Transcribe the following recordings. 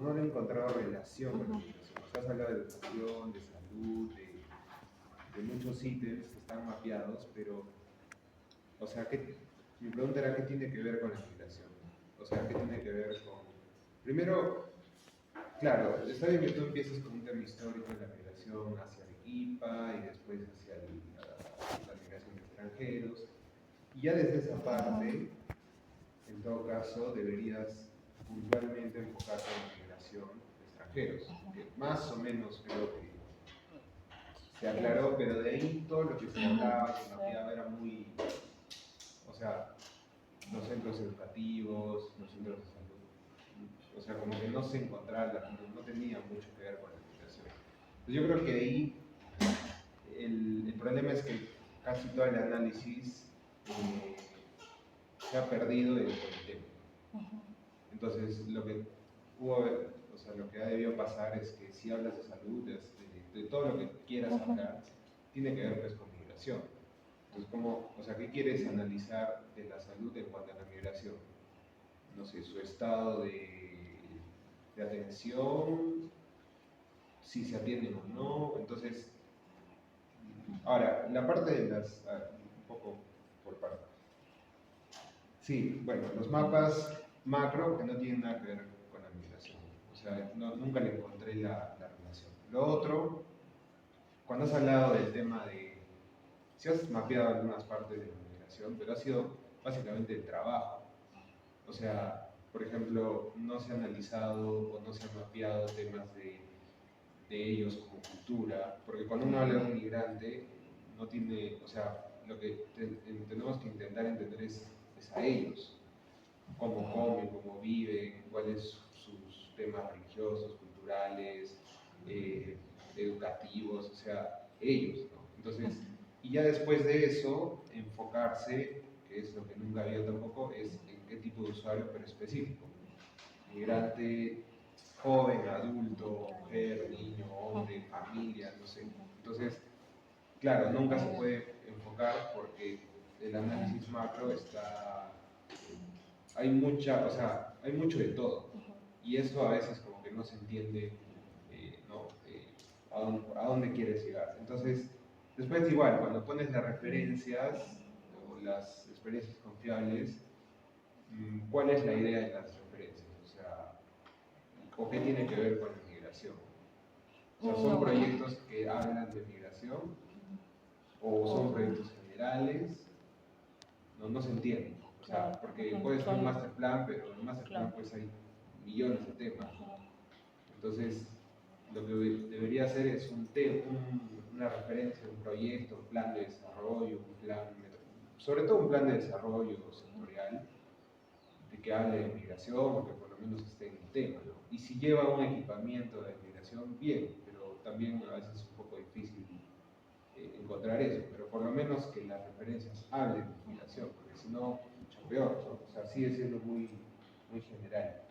no le he encontrado relación con la migración. O sea, has hablado de educación, de salud, de muchos ítems que están mapeados, pero, o sea, mi pregunta era, ¿qué tiene que ver con la migración? O sea, ¿qué tiene que ver con... Primero, claro, está bien que tú empieces con un tema histórico de la migración hacia Arequipa y después hacia la migración de extranjeros. Y ya desde esa parte, en todo caso, deberías puntualmente enfocarte en la migración de extranjeros, que más o menos creo que se aclaró, pero de ahí todo lo que se hablaba, se mapeaba, era muy, o sea, los centros educativos, los centros de salud, o sea, como que no se encontraba, no tenía mucho que ver con la migración. Entonces yo creo que ahí el problema es que casi todo el análisis se ha perdido dentro del tema. Entonces, lo que o sea, lo que ha debido pasar es que si hablas de salud, de todo lo que quieras hablar, tiene que ver pues con migración. Entonces, ¿cómo, o sea, qué quieres analizar de la salud en cuanto a la migración? No sé, su estado de atención, si se atienden o no. Entonces, ahora, la parte de las, un poco por parte. Sí, bueno, los mapas macro que no tienen nada que ver con la migración. O sea, nunca le encontré la relación. Lo otro, cuando has hablado del tema de, si has mapeado algunas partes de la migración, pero ha sido básicamente el trabajo. O sea, por ejemplo, no se ha analizado o no se han mapeado temas de ellos como cultura, porque cuando uno habla de un migrante, no tiene, o sea, lo que tenemos que intentar entender es a ellos, cómo comen, cómo viven, cuáles sus temas religiosos, culturales, educativos, o sea, ellos, ¿no? Entonces, y ya después de eso, enfocarse, que es lo que nunca había tampoco, es en qué tipo de usuario, pero específico. Migrante, joven, adulto, mujer, niño, hombre, familia, no sé. Entonces, claro, nunca se puede enfocar porque el análisis macro está hay mucha, o sea, hay mucho de todo. Y eso a veces como que no se entiende, ¿no? A dónde quieres llegar. Entonces, después igual, cuando pones las referencias o las experiencias confiables, ¿cuál es la idea de las referencias? O sea, ¿o qué tiene que ver con la migración? O sea, ¿son proyectos que hablan de migración? ¿O son proyectos generales? No se entiende. O sea, porque puede ser un master plan, pero en un master plan pues hay millones de temas. Entonces, lo que debería hacer es una referencia, un proyecto, un plan de desarrollo, sobre todo un plan de desarrollo sectorial, de que hable de migración o que por lo menos esté en el tema, ¿no? Y si lleva un equipamiento de migración, bien, pero también a veces es un poco difícil encontrar eso, pero por lo menos que las referencias hablen de migración, porque si no, mucho peor, ¿no? O sea, sigue siendo muy, muy general.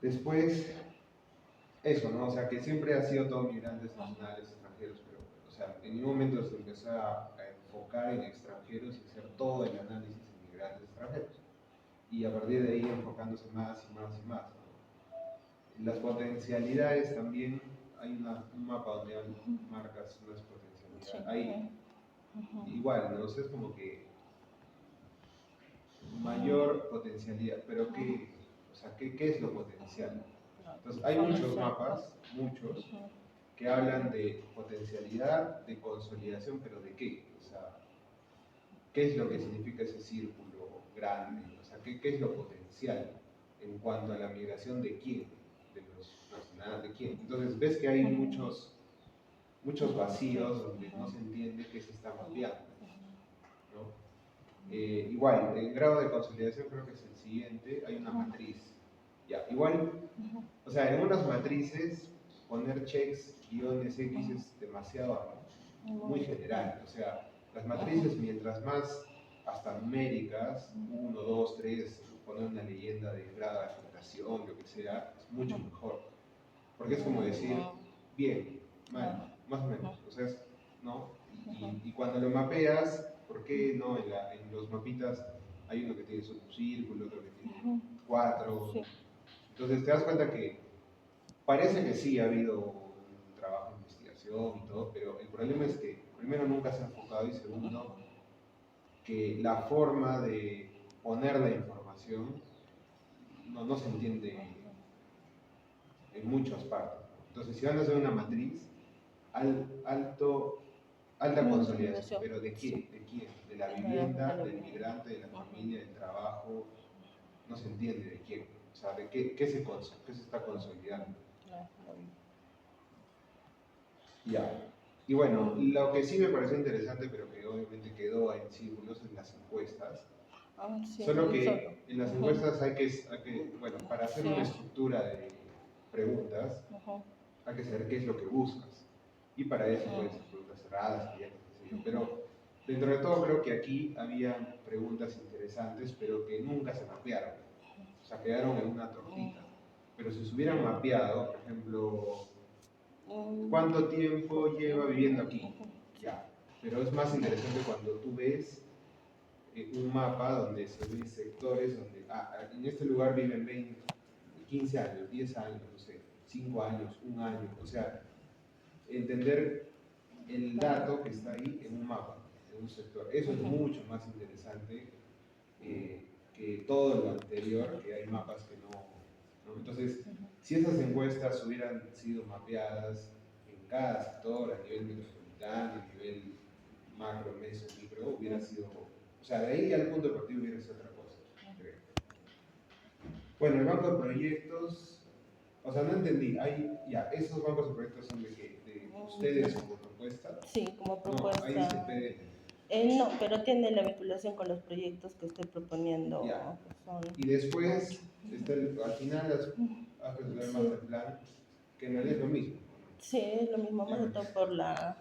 Después, eso, ¿no? O sea, que siempre ha sido todo migrantes nacionales, extranjeros, pero, o sea, en ningún momento se empezó a enfocar en extranjeros y hacer todo el análisis en migrantes extranjeros. Y a partir de ahí enfocándose más y más y más, ¿no? Las potencialidades también, hay un mapa donde marcas unas potencialidades. Hay, igual, ¿no? O sea, es como que mayor potencialidad, pero ¿qué, o sea, qué es lo potencial? Entonces, hay muchos mapas, muchos, que hablan de potencialidad, de consolidación, pero ¿de qué? O sea, ¿qué es lo que significa ese círculo grande? O sea, ¿qué es lo potencial en cuanto a la migración de quién? De los nacionales, ¿de quién? Entonces, ves que hay muchos vacíos donde no se entiende qué se está mapeando, ¿no? Igual, el grado de consolidación creo que es el siguiente, hay una matriz. Ya, igual, o sea, en unas matrices poner checks, guiones X es demasiado, muy general. O sea, las matrices mientras más hasta numéricas, 1, 2, 3, poner una leyenda de grado de generación, lo que sea, es mucho mejor. Porque es como decir, bien, mal, más o menos. O sea, ¿no? Y cuando lo mapeas, ¿por qué no? En los mapitas hay uno que tiene solo un círculo, otro que tiene 4. Entonces te das cuenta que parece que sí ha habido un trabajo de investigación y todo, pero el problema es que primero nunca se ha enfocado y segundo que la forma de poner la información no se entiende en muchas partes. Entonces si van a hacer una matriz, alta consolidación, pero ¿de qué? ¿De quién? ¿De la vivienda, del migrante, de la familia, del trabajo? No se entiende de quién. O sea, ¿de qué se está consolidando? Ya. Y bueno, lo que sí me pareció interesante, pero que obviamente quedó en círculos, en las encuestas. Sí, Solo que en las encuestas hay que bueno, para hacer sí. una estructura de preguntas, hay que saber qué es lo que buscas. Y para eso puedes hacer preguntas cerradas, abiertas, qué sé yo. Pero dentro de todo creo que aquí había preguntas interesantes, pero que nunca se mapearon. O sea, quedaron en una tortita. Pero si se hubieran mapeado, por ejemplo, ¿cuánto tiempo lleva viviendo aquí? Ya. Pero es más interesante cuando tú ves un mapa donde se ven sectores donde en este lugar viven 20, 15 años, 10 años, no sé, 5 años, un año. O sea, entender el dato que está ahí en un mapa, en un sector. Eso es mucho más interesante que todo lo anterior, que hay mapas que no. Entonces, si esas encuestas hubieran sido mapeadas en cada sector, a nivel metropolitano, a nivel macro, meso, micro, hubiera sido, o sea, de ahí al punto deportivo hubiera sido otra cosa, creo. Bueno, el banco de proyectos, o sea, no entendí, esos bancos de proyectos son de ustedes como propuesta. Sí, como propuesta. No, ahí dice PDL. No, pero tiene la vinculación con los proyectos que estoy proponiendo. Ya. Y después, al final, has resolver más el plan, que en realidad es lo mismo. Sí, es lo mismo, más de todo por la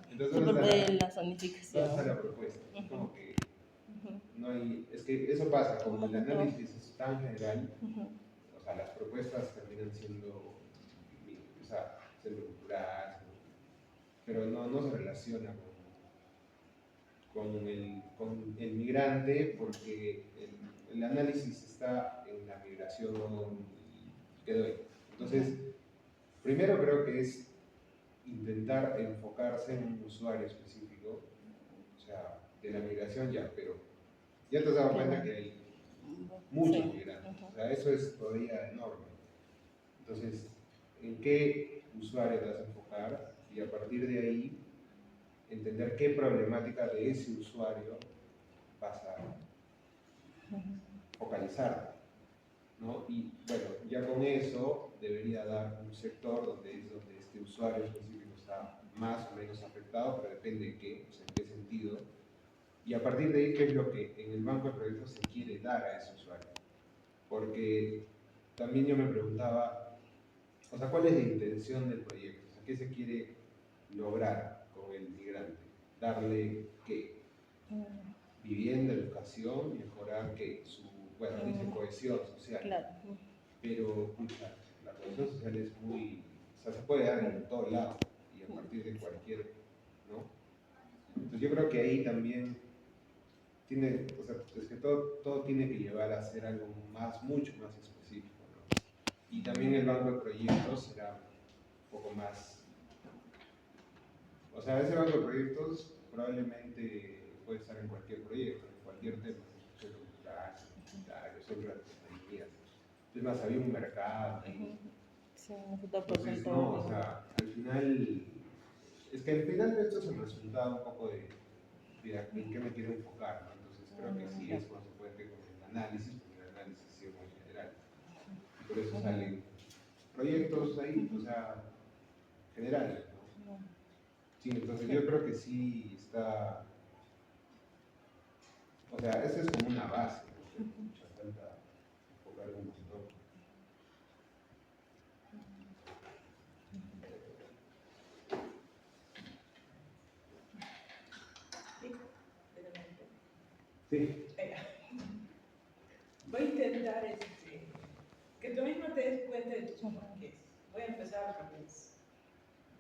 zonificación. ¿Dónde está la propuesta? Es como que no hay, es que eso pasa, como el análisis es tan general, o sea, las propuestas terminan siendo, o sea, centro cultural, pero no se relaciona con el migrante porque el análisis está en la migración y quedó ahí. Entonces, primero creo que es intentar enfocarse en un usuario específico, o sea, de la migración ya, pero ya te has dado cuenta que hay muchos migrantes, o sea, eso es todavía enorme. Entonces, ¿en qué usuario te vas a enfocar? Y a partir de ahí, entender qué problemática de ese usuario vas a focalizar, ¿no? Y bueno, ya con eso debería dar un sector donde este usuario específico está más o menos afectado, pero depende de qué, o sea, en qué sentido. Y a partir de ahí, ¿qué es lo que en el banco de proyectos se quiere dar a ese usuario? Porque también yo me preguntaba, o sea, ¿cuál es la intención del proyecto? O sea, ¿qué se quiere lograr con el migrante? ¿Darle qué? Vivienda, educación, mejorar que bueno, dice cohesión social. Claro. Pero, pucha, la cohesión social es muy, o sea, se puede dar en todo lado y a partir de cualquier, ¿no? Entonces yo creo que ahí también tiene, o sea, es que todo tiene que llevar a hacer algo mucho más específico, ¿no? Y también el banco de proyectos será un poco más, o sea, ese banco de proyectos probablemente puede estar en cualquier proyecto, en cualquier tema, centro cultural, sanitario, centro de artesanías. Es más, había un mercado ahí. Sí, entonces, no, o sea, al final, es que al final esto es el resultado un poco de en qué me quiero enfocar, ¿no? Entonces creo que sí es consecuente con el análisis, porque el análisis es muy general. Por eso salen proyectos ahí, o sea, generales, ¿no? Sí, entonces yo creo que sí está, o sea, esa es como una base, ¿no? Que mucha falta enfocar un montón. Sí. Voy a intentar que tú mismo te des cuenta de tus porqués. Voy a empezar otra vez.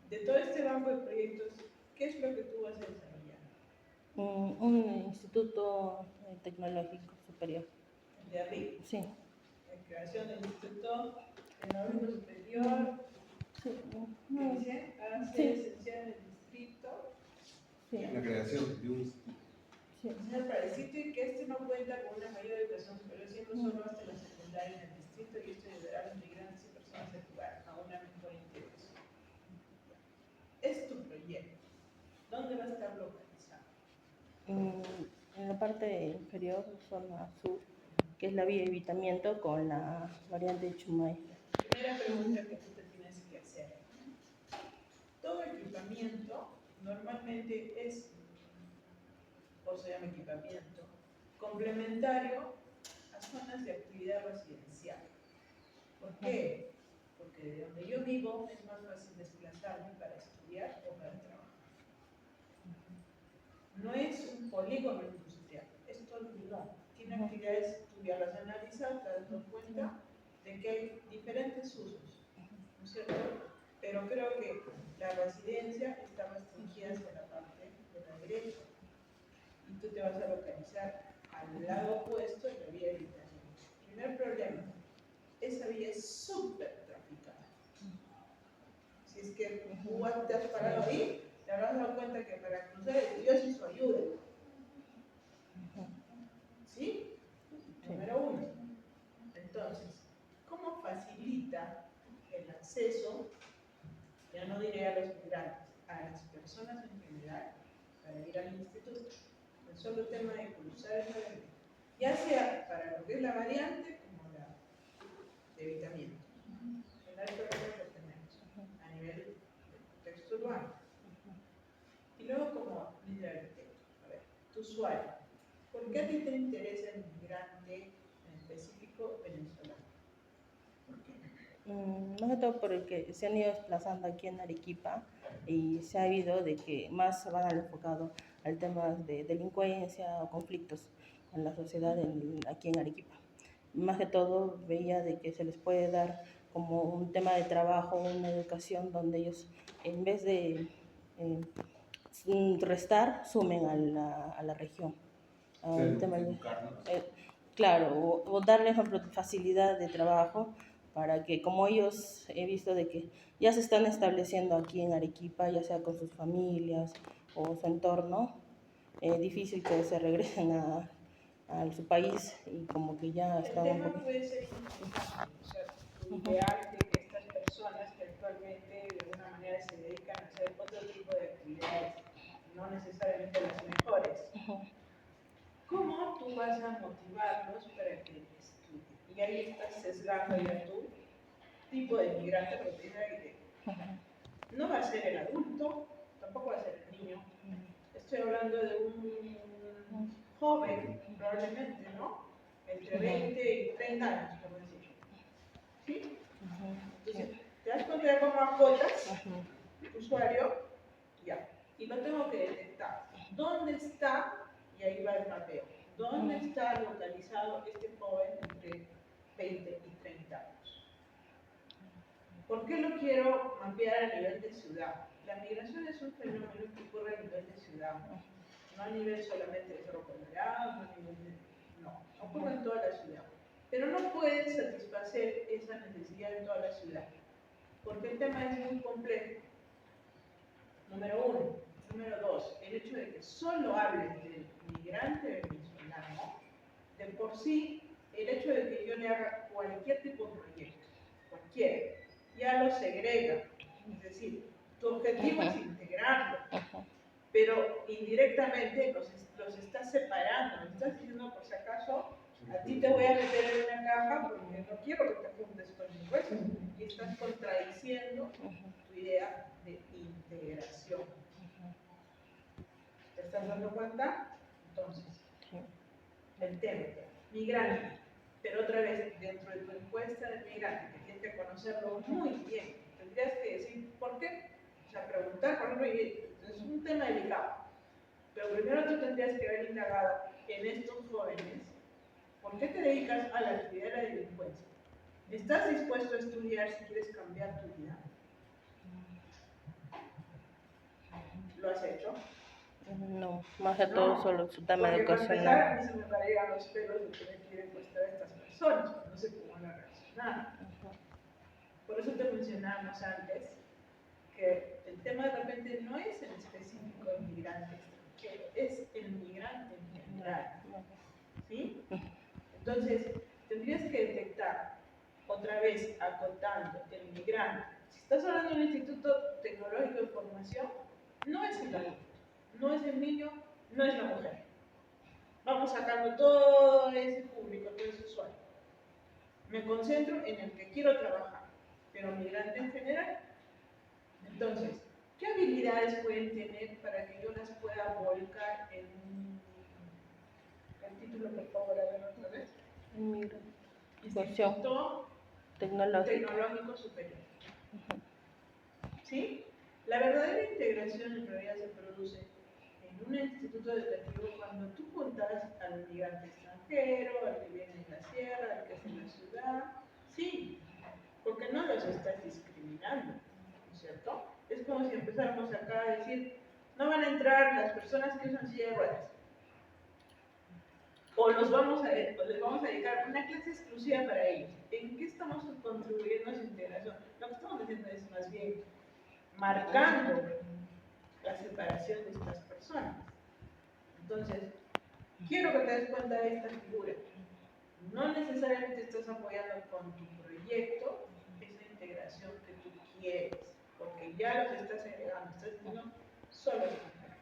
De todo este banco de proyectos, ¿qué es lo que tú vas a desarrollar? Un instituto tecnológico superior. De arriba. Sí. La creación del instituto tecnológico superior, Sí, ¿qué dice? Hace Sí. licenciado en el distrito. sí, La creación de un... sí. Enseñar para el distrito y que este no cuenta con una mayor educación superior, siendo solo hasta la secundaria en el distrito y esto ayudará a los migrantes y personas a jugar a una mejor integración. Es tu proyecto. ¿Dónde va a estar localizado? En la parte inferior, zona sur, que es la vía de evitamiento con la variante Chumay. Primera pregunta que tú te tienes que hacer. Todo equipamiento normalmente es, o se llama equipamiento, complementario a zonas de actividad residencial. ¿Por qué? Porque de donde yo vivo es más fácil desplazarme para estudiar o para trabajar. No es un polígono industrial, esto no. Tiene actividades, tú ya las analizas, te das cuenta de que hay diferentes usos, ¿no es cierto? Pero creo que la residencia está restringida hacia la parte de la derecha y tú te vas a localizar al lado opuesto de la vía de evitamiento. Primer problema, esa vía es súper traficada. Si es que tú te has parado ahí, te habrás dado cuenta que para cruzar el río sí su ayuda. ¿Sí? Número uno. Entonces, ¿cómo facilita el acceso, ya no diré a los migrantes, a las personas en general, para ir al instituto? El solo tema de cruzar esa avenida, ya sea para lo que es la variante como la de evitamiento. En alto lo tenemos a nivel de contexto urbano. Y luego como líder arquitecto, a ver, tu usuario, ¿por qué a ti te interesa el migrante en específico venezolano? ¿Por qué? Más que todo porque se han ido desplazando aquí en Arequipa y se ha habido de que más se van al enfocado al tema de delincuencia o conflictos con la sociedad aquí en Arequipa. Más que todo veía de que se les puede dar como un tema de trabajo, una educación donde ellos en vez de restar, sumen a la región. El tema educarnos. claro, o darle, por ejemplo, facilidad de trabajo para que, como ellos he visto de que ya se están estableciendo aquí en Arequipa, ya sea con sus familias o su entorno, difícil que se regresen a su país y como que ya El están un tema poco... puede ser interesante, o sea, tu ideal de que estas personas que actualmente de alguna manera se dedican a hacer otro tipo de actividades, no necesariamente las mejores, ¿cómo tú vas a motivarlos para que estudien? Y ahí estás sesgando ya tu tipo de migrante, porque te dice que no va a ser el adulto, tampoco va a ser el niño. Estoy hablando de un joven, probablemente, ¿no? Entre 20 y 30 años, por decirlo. ¿Sí? Entonces, te das cuenta de cómo acotas tu usuario, ya. Y lo tengo que detectar. ¿Dónde está? Y ahí va el mapeo. ¿Dónde está localizado este joven entre 20 y 30 años? ¿Por qué lo quiero mapear a nivel de ciudad? La migración es un fenómeno que ocurre a nivel de ciudad, no a nivel solamente de Cerro Colorado, no a nivel de... No, ocurre en toda la ciudad. Pero no puedes satisfacer esa necesidad en toda la ciudad, porque el tema es muy complejo. Número uno. Número dos, el hecho de que solo hables del migrante venezolano, de por sí, el hecho de que yo le haga cualquier tipo de proyecto, cualquiera, ya lo segrega. Es decir, tu objetivo es integrarlo, pero indirectamente los estás separando. Me estás diciendo, por si acaso, a ti te voy a meter en una caja porque no quiero que te juntes con mis huesos. Y estás contradiciendo tu idea de integración. ¿Te estás dando cuenta? Entonces, el tema, migrante. Pero otra vez, dentro de tu encuesta de migrante, que tienes que conocerlo muy bien, tendrías que decir, ¿por qué? O sea, preguntar, por ejemplo, es un tema delicado. Pero primero tú tendrías que haber indagado en estos jóvenes, ¿por qué te dedicas a la actividad de la delincuencia? ¿Estás dispuesto a estudiar si quieres cambiar tu vida? ¿Lo has hecho? No, más que todo solo su tema Porque para empezar, a educacional. mí se me paregan los pelos de que me quieren mostrar a estas personas, no sé cómo van a reaccionar. mencionábamos antes, que el tema de repente no es en específico el migrante extranjero, es el migrante en general, ¿sí? Entonces, tendrías que detectar, otra vez acotando, el migrante. Si estás hablando de un instituto tecnológico de formación, no es el adulto, no es el niño, no es la mujer. Vamos sacando todo ese público, todo ese usuario. Me concentro en el que quiero trabajar, pero migrante en general. Entonces, ¿qué habilidades pueden tener para que yo las pueda volcar en un... El título, por favor, a ver otra vez. Instituto Tecnológico Superior. ¿Sí? La verdadera integración en realidad se produce en un instituto educativo cuando tú juntas al migrante extranjero, al que viene de la sierra, al que es de la ciudad. Sí, porque no los estás discriminando, ¿no es cierto? Es como si empezáramos acá a decir, no van a entrar las personas que usan silla de ruedas. O les vamos a dedicar una clase exclusiva para ellos. ¿En qué estamos contribuyendo a su integración? Lo que estamos haciendo es más bien marcando la separación de estas personas. Entonces, quiero que te des cuenta de esta figura. No necesariamente estás apoyando con tu proyecto esa integración que tú quieres, porque ya los estás agregando, estás diciendo solo extranjeros.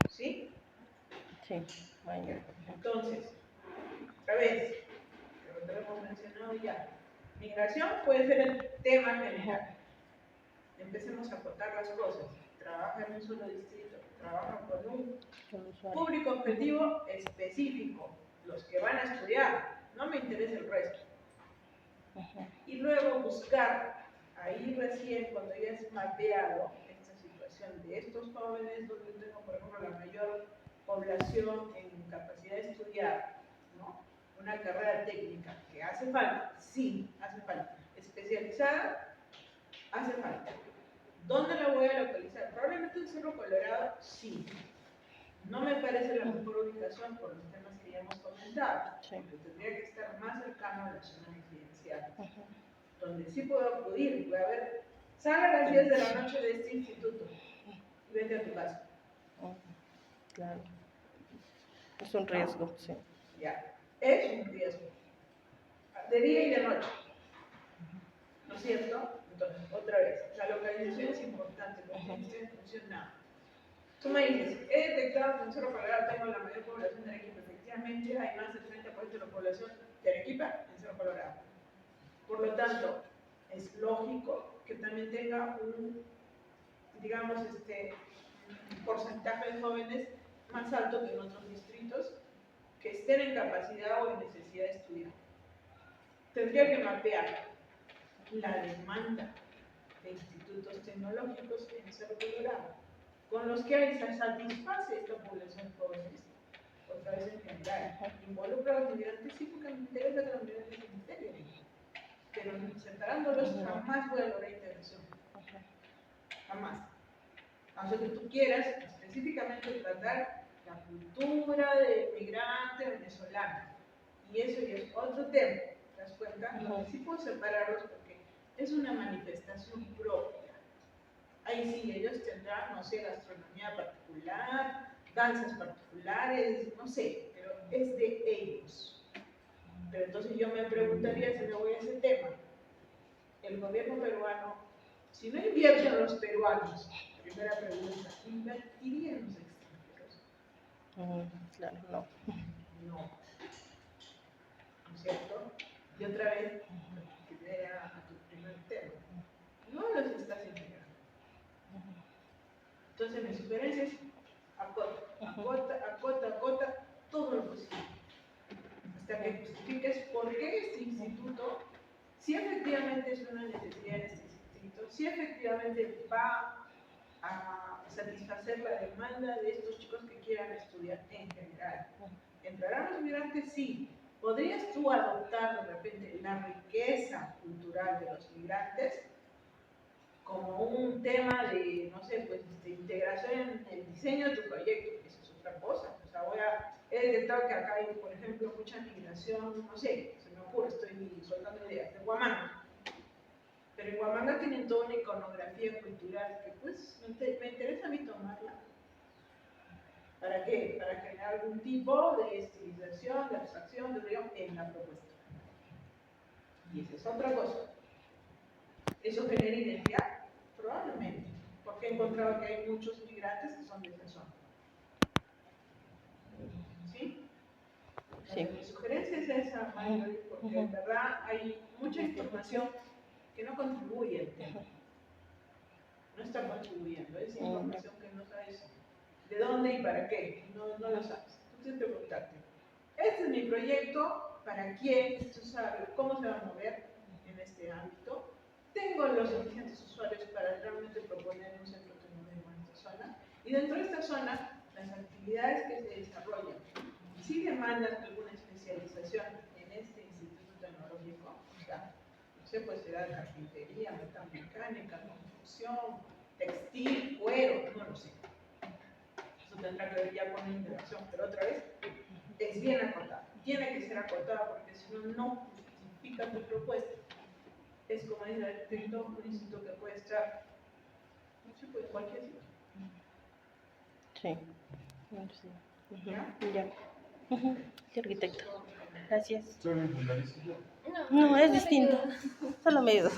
¿Sí? Sí, bueno. Entonces, otra vez, lo hemos mencionado ya, migración puede ser el tema general. Empecemos a acotar las cosas. Trabaja en un solo distrito, trabaja con un público objetivo específico, los que van a estudiar, no me interesa el resto. Y luego buscar, ahí recién cuando ya es mapeado esta situación de estos jóvenes, donde tengo por ejemplo la mayor población en capacidad de estudiar, ¿no? Una carrera técnica que hace falta, sí, hace falta, especializada, hace falta. ¿Dónde la voy a localizar? Probablemente en Cerro Colorado, sí. No me parece la mejor ubicación por los temas que ya hemos comentado, porque tendría que estar más cercano a la zona residencial, donde sí puedo acudir, voy a ver, sal a las 10 de la noche de este instituto y vete a tu casa. Claro. Es un riesgo, sí. Ya, es un riesgo. De día y de noche. ¿No es cierto? Entonces, otra vez, la localización es importante porque estoy en función nada. Tú me dices, he detectado que en Cerro Colorado tengo la mayor población de Arequipa. Efectivamente, hay más del 30% de la población de Arequipa en Cerro Colorado. Por lo tanto, es lógico que también tenga un, digamos, un porcentaje de jóvenes más alto que en otros distritos que estén en capacidad o en necesidad de estudiar. Tendría que mapear la demanda de institutos tecnológicos en Cerro Colorado, con los que se satisface esta población joven, otra vez en general. Involucra a los migrantes, sí, porque me interesa que los migrantes se integren, pero separándolos jamás voy a lograr integración. Jamás. Aunque tú quieras específicamente tratar la cultura del migrante venezolano, y eso ya es otro tema, ¿te das cuenta? Donde sí puedo separarlos porque es una manifestación propia. Ahí sí, ellos tendrán, no sé, gastronomía particular, danzas particulares, no sé, pero es de ellos. Pero entonces yo me preguntaría, si me voy a ese tema, el gobierno peruano, si no invierte en los peruanos, primera pregunta, ¿invertiría en los extranjeros? Claro, no. No. ¿No es cierto? Y otra vez, que a tu primer tema, no los estás integrando. Entonces mi sugerencia es acota todo lo posible, hasta que justifiques por qué este instituto, si efectivamente es una necesidad en este distrito, si efectivamente va a satisfacer la demanda de estos chicos que quieran estudiar en general. ¿Entrarán los migrantes? Sí. ¿Podrías tú adoptar de repente la riqueza cultural de los migrantes como un tema de, no sé, pues de integración en el diseño de tu proyecto? Eso es otra cosa. O sea, he detectado que acá hay, por ejemplo, mucha migración, no sé, se me ocurre, estoy soltando ideas, de Huamanga. Pero en Huamanga tienen toda una iconografía cultural que pues me interesa a mí tomarla. ¿Para qué? Para generar algún tipo de estilización, de abstracción, de unión en la propuesta. Y esa es otra cosa. ¿Eso genera identidad? Probablemente, porque he encontrado que hay muchos migrantes que son de esa zona. ¿Sí? Sí. Mi sugerencia es esa, Marjorie, porque en verdad hay mucha información que no contribuye al tema. No está contribuyendo, es información que no sabes de dónde y para qué, no lo sabes. Entonces preguntarte, este es mi proyecto, ¿para quién? Este usuario, ¿cómo se va a mover en este ámbito? ¿Tengo los suficientes usuarios para realmente proponer un centro tecnológico en esta zona? Y dentro de esta zona, las actividades que se desarrollan, si demandan alguna especialización en este instituto tecnológico, o sea, no sé, pues será carpintería, metalmecánica, construcción, textil, cuero, no lo sé. Eso tendrá que ver ya con la interacción, pero otra vez, es bien acotada. Tiene que ser acotada porque si no, no justifica tu propuesta. Es como dice el arquitecto, un instituto que puede estar, no sé, pues cualquier sitio. Sí. Sí. Ya. Sí, arquitecto. Gracias. No, es distinto. Solo me ayuda.